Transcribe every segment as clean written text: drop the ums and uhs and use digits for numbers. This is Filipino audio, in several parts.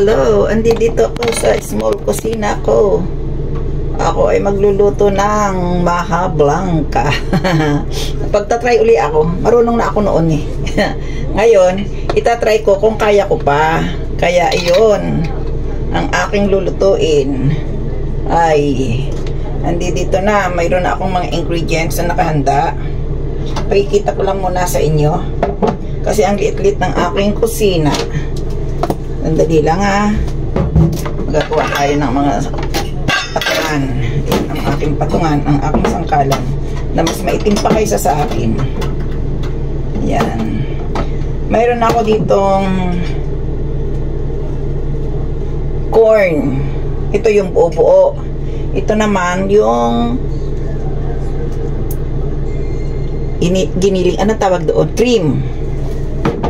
Hello! Andito ako sa small kusina ko. Ako ay magluluto ng maha blanca. Pagtatry uli ako. Marunong na ako noon eh. Ngayon, itatry ko kung kaya ko pa. Kaya iyon ang aking lulutuin. Ay, andito na. Mayroon na akong mga ingredients na nakahanda. Pakikita ko lang muna sa inyo. Kasi ang liit-liit ng aking kusina. Sandali lang ha. Magagawa tayo ng mga patungan. Ang aking patungan, ang aking sangkalan na mas maitim pa kaysa sa akin. Yan. Mayroon ako ditong corn. Ito yung buo-buo. Ito naman yung giniling. Ano tawag doon?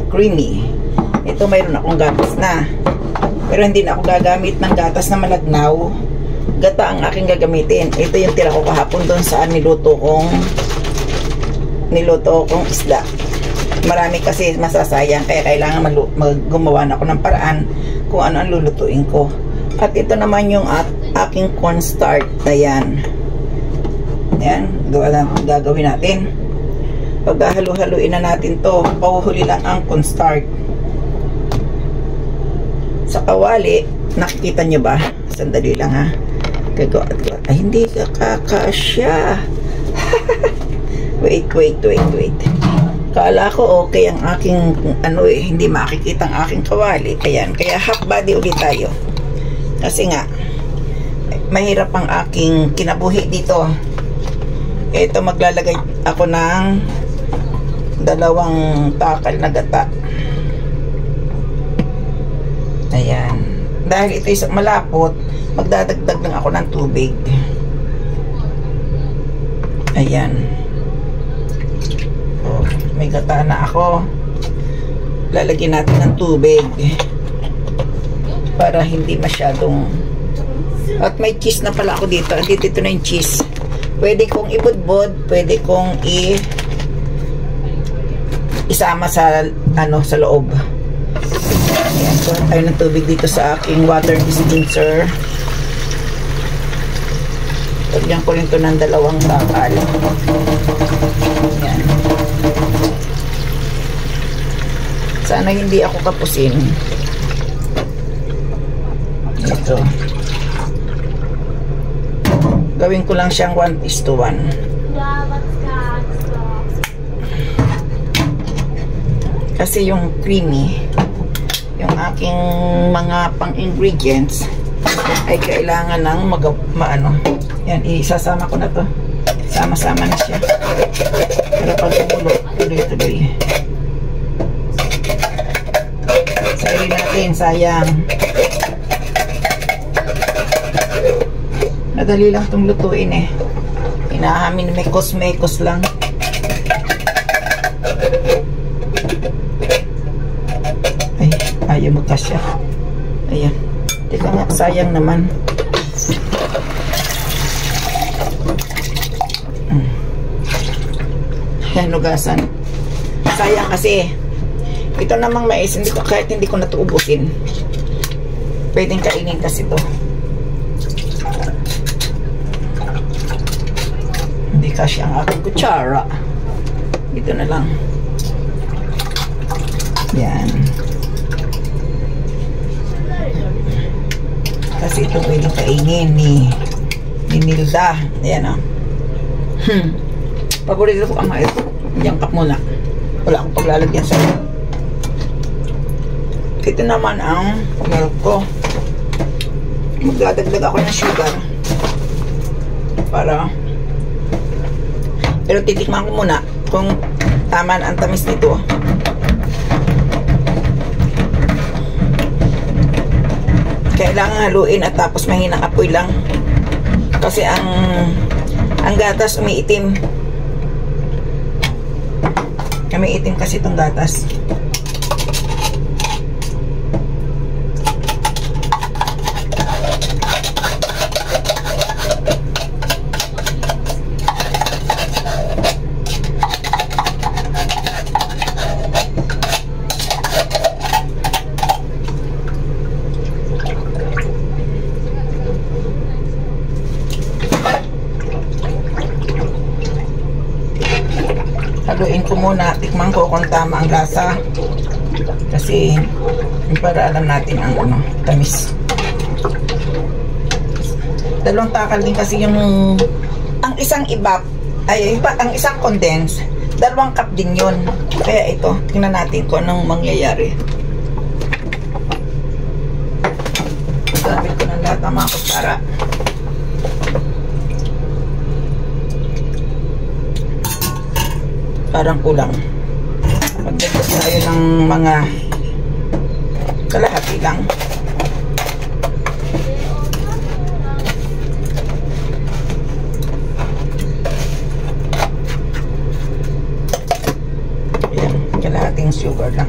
Creamy. Ito mayroon akong gatas na. Pero hindi na ako gagamit ng gatas na malagnaw. Gata ang aking gagamitin. Ito yung tira ko kahapon doon sa niluto kong isda. Marami kasi masasayang, kaya kailangan gumawa na ako ng paraan kung ano ang lulutuin ko. At ito naman yung aking cornstarch. Ayan. Ayan. Gagawin natin. Paghahalu-haluin na natin to, pahuhuli lang ang cornstarch. Sa kawali, nakikita nyo ba? Sandali lang ha. Ay, hindi kakasya. Wait. Kala ko okay ang aking hindi makikita ang aking kawali. Ayan, kaya half body ulit tayo. Kasi nga, mahirap ang aking kinabuhi dito. Ito, maglalagay ako ng 2 takal na gata. Ayan. Dahil ito isang malapot, magdadagdag lang ako ng tubig. Ayan. Oh, may gata na ako. Lalagyan natin ng tubig para hindi masyadong. At may cheese na pala ako dito. Dito na yung cheese. Pwede kong ibudbod, pwede kong isama sa sa loob. Ayan, so tayo ng tubig dito sa aking water dispenser. Lagyan ko rin ito ng 2 takal. Ayan. Sana hindi ako kapusin. Ito. Gawin ko lang siyang 1:1. Kasi yung creamy, yung aking mga pang-ingredients ay kailangan ng yan, isasama ko na to. Sama-sama na siya. Pero pag tumulo, tuloy-tuloy. Sayang natin, sayang. Madali lang itong lutuin eh. Inahamin, mekos-mekos lang. Ayaw magkasya. Ayan. Teka nga, sayang naman. Ayan, nugasan. Sayang kasi. Ito namang mais, kahit hindi ko natuubusin. Pwedeng kainin kasi ito. Hindi kasya ang aking kutsara. Ito na lang. Yan. Kasi ito pwedeng kainin ni Nilda. Ayan o. Paborito ko ang mais. Diyan kap muna. Wala akong paglalagyan sa iyo. Ito naman ang milk ko. Magdadagdag ako ng sugar. Pero titikman ko muna kung tama ang tamis nito. Kailangan haluin at tapos mahinang apoy lang. Kasi ang gatas umiitim. Umiitim kasi itong gatas. ko muna, tikman ko kung tama ang lasa. Kasi para alam natin ang tamis. Dalawang takal din kasi yung ang isang ibap ay ang isang condense, 2 cup din yun. Kaya ito, tingnan natin kung anong mangyayari. Gamit ko ng lahat ng mga kutsara. Parang kulang. Magdagdag tayo ng mga kalahati lang. Ayan, kalahating sugar lang.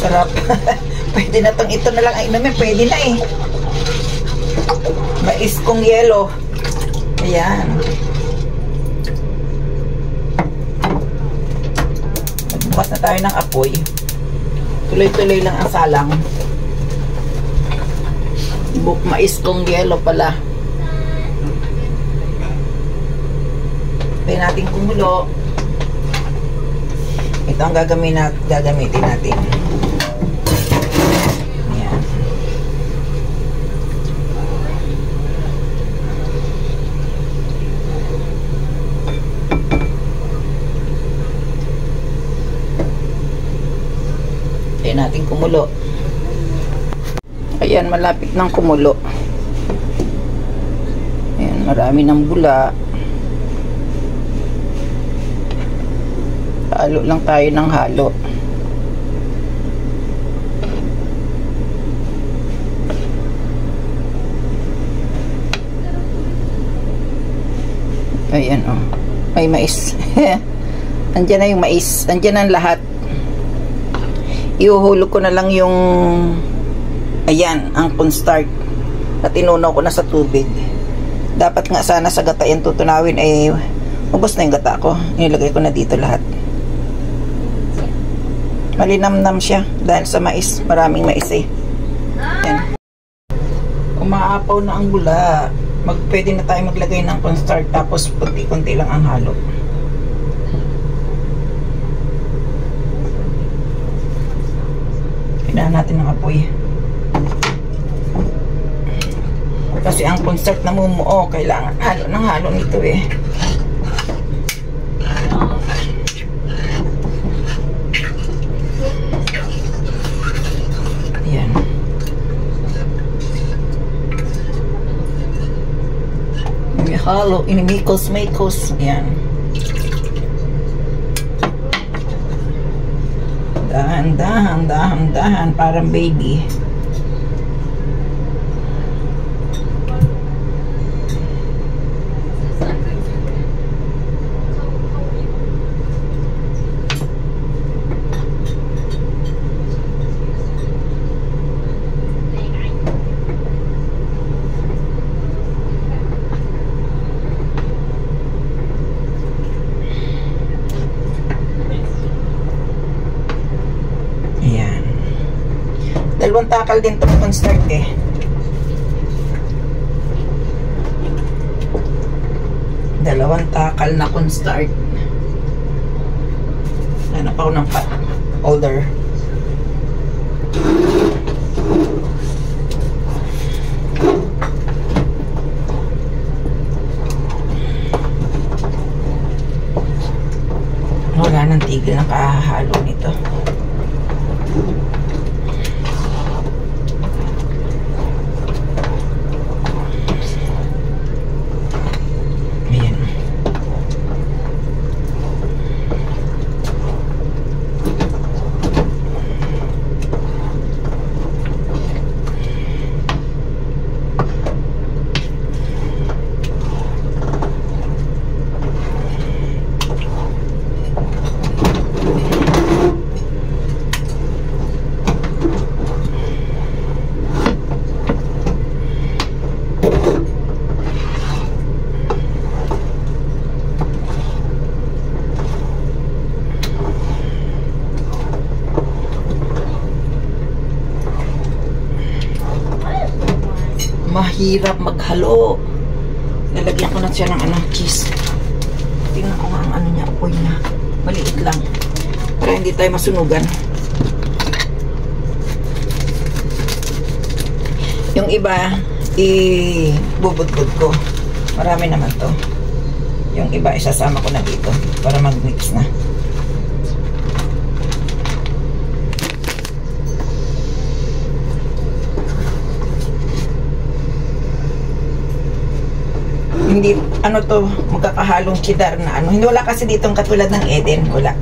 Sarap. Pwede na tong ito na lang ay inumin. Pwede na eh. Mais kong yelo. Ayan. Magbukas na tayo ng apoy. Tuloy-tuloy lang ang salang. Mais kong yelo pala. Pwede natin kumulo. Ito ang gagamitin natin. Ayan. Ayan natin kumulo. Ayan, malapit ng kumulo. Ayan, marami ng bula. Halo lang tayo ng halo. Ayan oh. May mais. Andiyan na yung mais. Andiyan ang lahat. Ihuhulog ko na lang yung ayan, ang cornstarch. At inunaw ko na sa tubig. Dapat nga sana sa gata yan tutunawin ay ubos na yung gata ko. Inilagay ko na dito lahat. Malinamnam siya dahil sa mais. Maraming mais eh. Yan. Umaapaw na ang bula. Pwede na tayo maglagay ng cornstarch tapos kunti-kunti lang ang halo. Kailangan natin ng apoy. Kasi ang cornstarch namumuo. Kailangan halo ng halo nito eh. Halo, inimikos-mikos. Ayan. Dahan, parang baby. Dalawang takal din itong cornstarch eh. Dalawang takal na cornstarch. Hanap ako ng pot holder. Wala nang tigil ng kahahalo nito. mahirap maghalo. Lalagyan ko na siya ng cheese. Tingnan ko nga ang niya, apoy niya. Maliit lang. Para hindi tayo masunugan. Yung iba, ibubudbud ko. Marami naman to. Yung iba, isasama ko na dito para mag-mix na. Hindi, to, magkakahalong cheddar na Hindi, wala kasi ditong katulad ng Eden. Wala.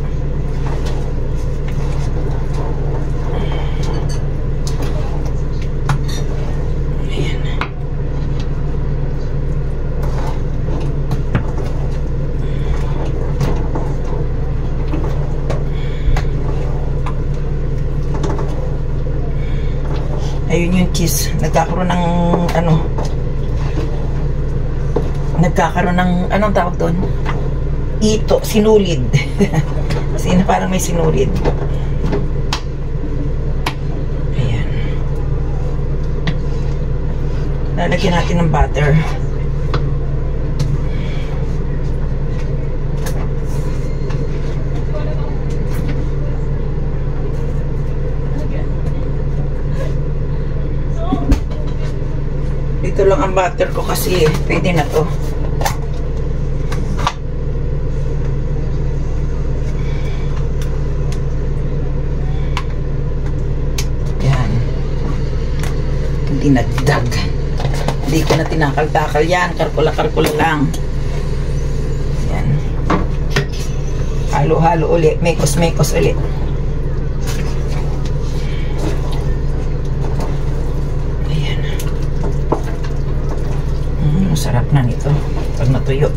Ayun yung cheese. Nagkakaroon ng nagkakaroon ng anong tawag doon? Ito, sinulid. Kasi parang may sinulid. Ayan. Lalagyan natin ng butter. Ito lang ang butter ko kasi pwede na to. Yan. Hindi nagdag. Hindi ko na tinakal-takal yan. Karkula-karkula lang. Yan. Halo-halo ulit. Mekos-mekos ulit. Sarap na nito pag natuyo.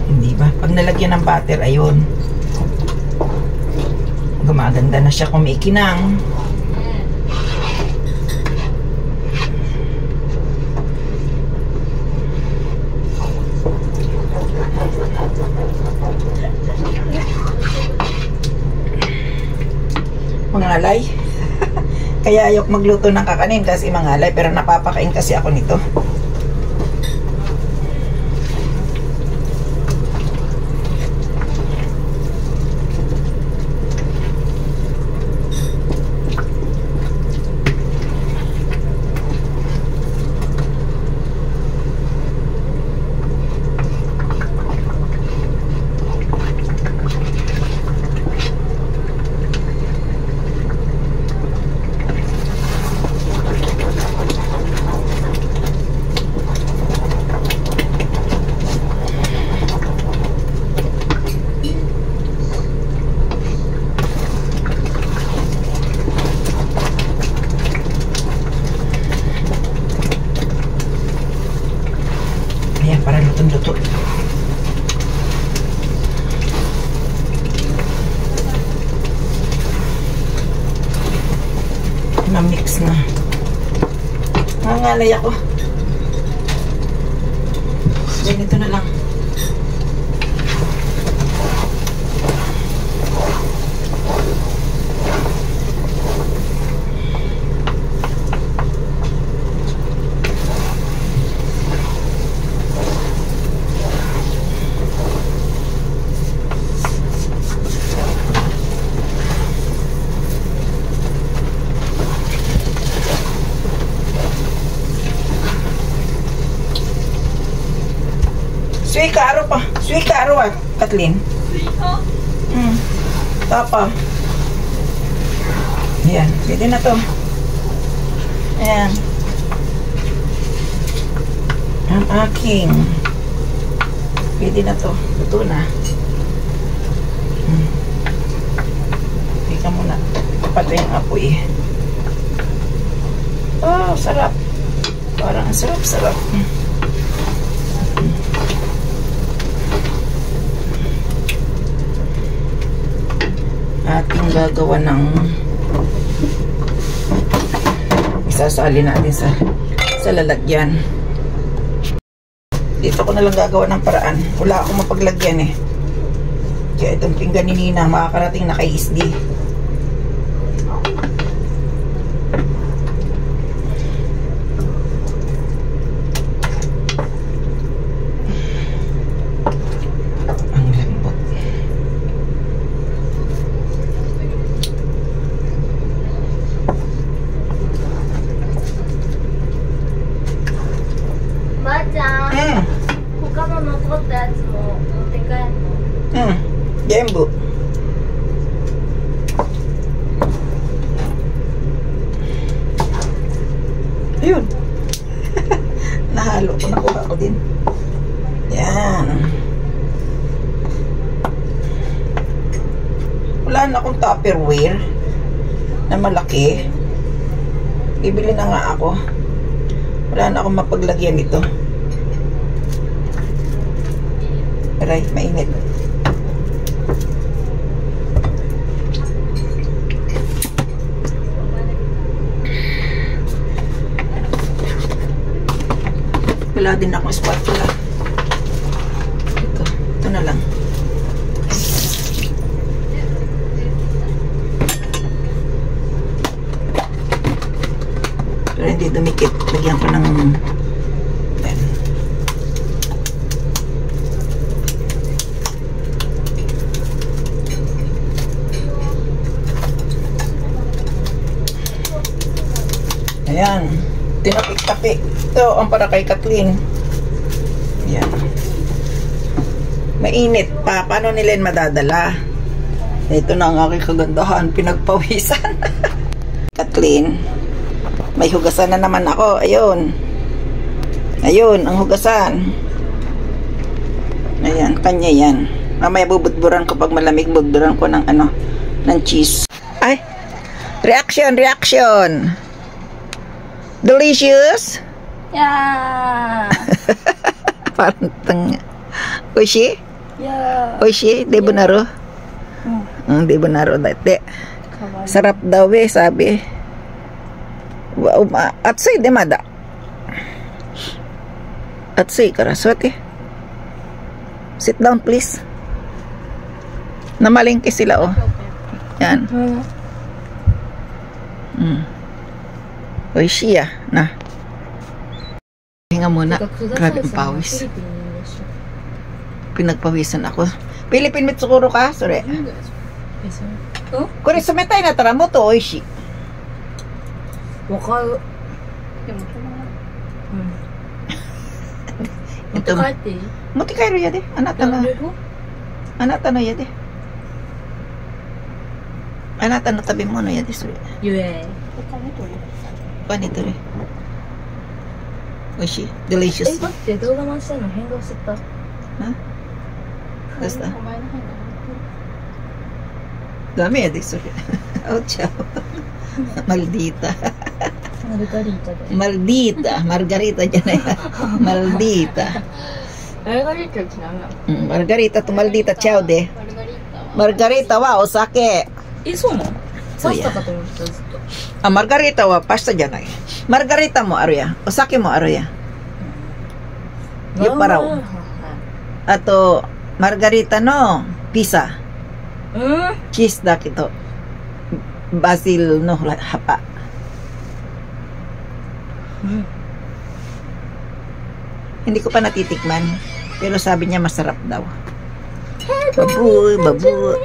Hindi ba? Pag nalagyan ng butter, ayun. Gumaganda na siya, kumikinang. Mangalay. Kaya ayok magluto ng kakanin kasi mangalay, pero napapakain kasi ako nito. Para lutong-luto. Na-mix na. Nangangalay ako. Ganito na lang. Suwi ka aro pa. Suwi ka aro Kathleen. Suwi ko? Tapa. Ayan. Pwede na to. Ayan. Ang aking. Pwede na to. Luto na. Teka muna. Patay ang apoy. Oh, sarap. Parang ang sarap-sarap. Ating gagawa ng isasali natin sa lalagyan. Dito ko na lang gagawa ng paraan. Wala akong mapaglagyan eh. Kaya itong pinggan ni Nina, makakarating na kay Isdi. Ang lambot. Ba-chan, 他の残ったやつも持って帰るの？全部。Ayun. Nahalo ko, nakuha ko din. Yan. Wala na akong Tupperware na malaki. Bibili na nga ako. Wala na akong mapaglagyan ito. Aray, mainit. Wala din akong spatula. Ito na lang. Pero hindi dumikit. Lagyan ko ng pen. Ayan. Tinapik-tapik. Ito ang para kay Kathleen. Ayan. Mainit pa. Paano nila yun madadala? Ito na ang aking kagandahan. Pinagpawisan. Kathleen. May hugasan na naman ako. Ayun. Ayun, ang hugasan. Ayan, kanya yan. Mamaya bubutburan ko pag malamig. Bubutburan ko ng ano, ng cheese. Ay! Reaction, reaction! Delicious? Yeah. Parang tanga. Oishi? Yeah. Oishi? De bunaro? De bunaro dati. Sarap daw eh, sabi. Atsui de mada. Atsui kara. Swati. Sit down please. Namalingki sila oh. Yan. Oishi ya. Na. Hinga muna. Grabe ang pawis. Pinagpawisan ako. Philippine Mitsukuro ka? Sorry. Kore sumetay na tara mo to, oishi. Wakaru. Ito. Motikairu ya de. Anata no ya de. Anata no tabemono ya de. Sorry. Yue. Panito re. Oishi. Delicious. 待って動画回したの変動しちゃった。どうしたダメやでそれ。おちゃう。Maldita. Margarita で。 Maldita. Margaritaじゃない。Maldita. Margarita って何なの？ Margarita to Maldita ちゃうで。Margarita はお酒。そうなの？そうや。パスタかと思ったずっと。あ、Margarita はパスタじゃない。Margarita もあるや。お酒もあるや。酔っ払う。あと、Margarita のピザ。チーズだけど、バジルの葉っぱ。Hindi ko pa natitikman. Pero sabi niya masarap daw. Baboy, baboy.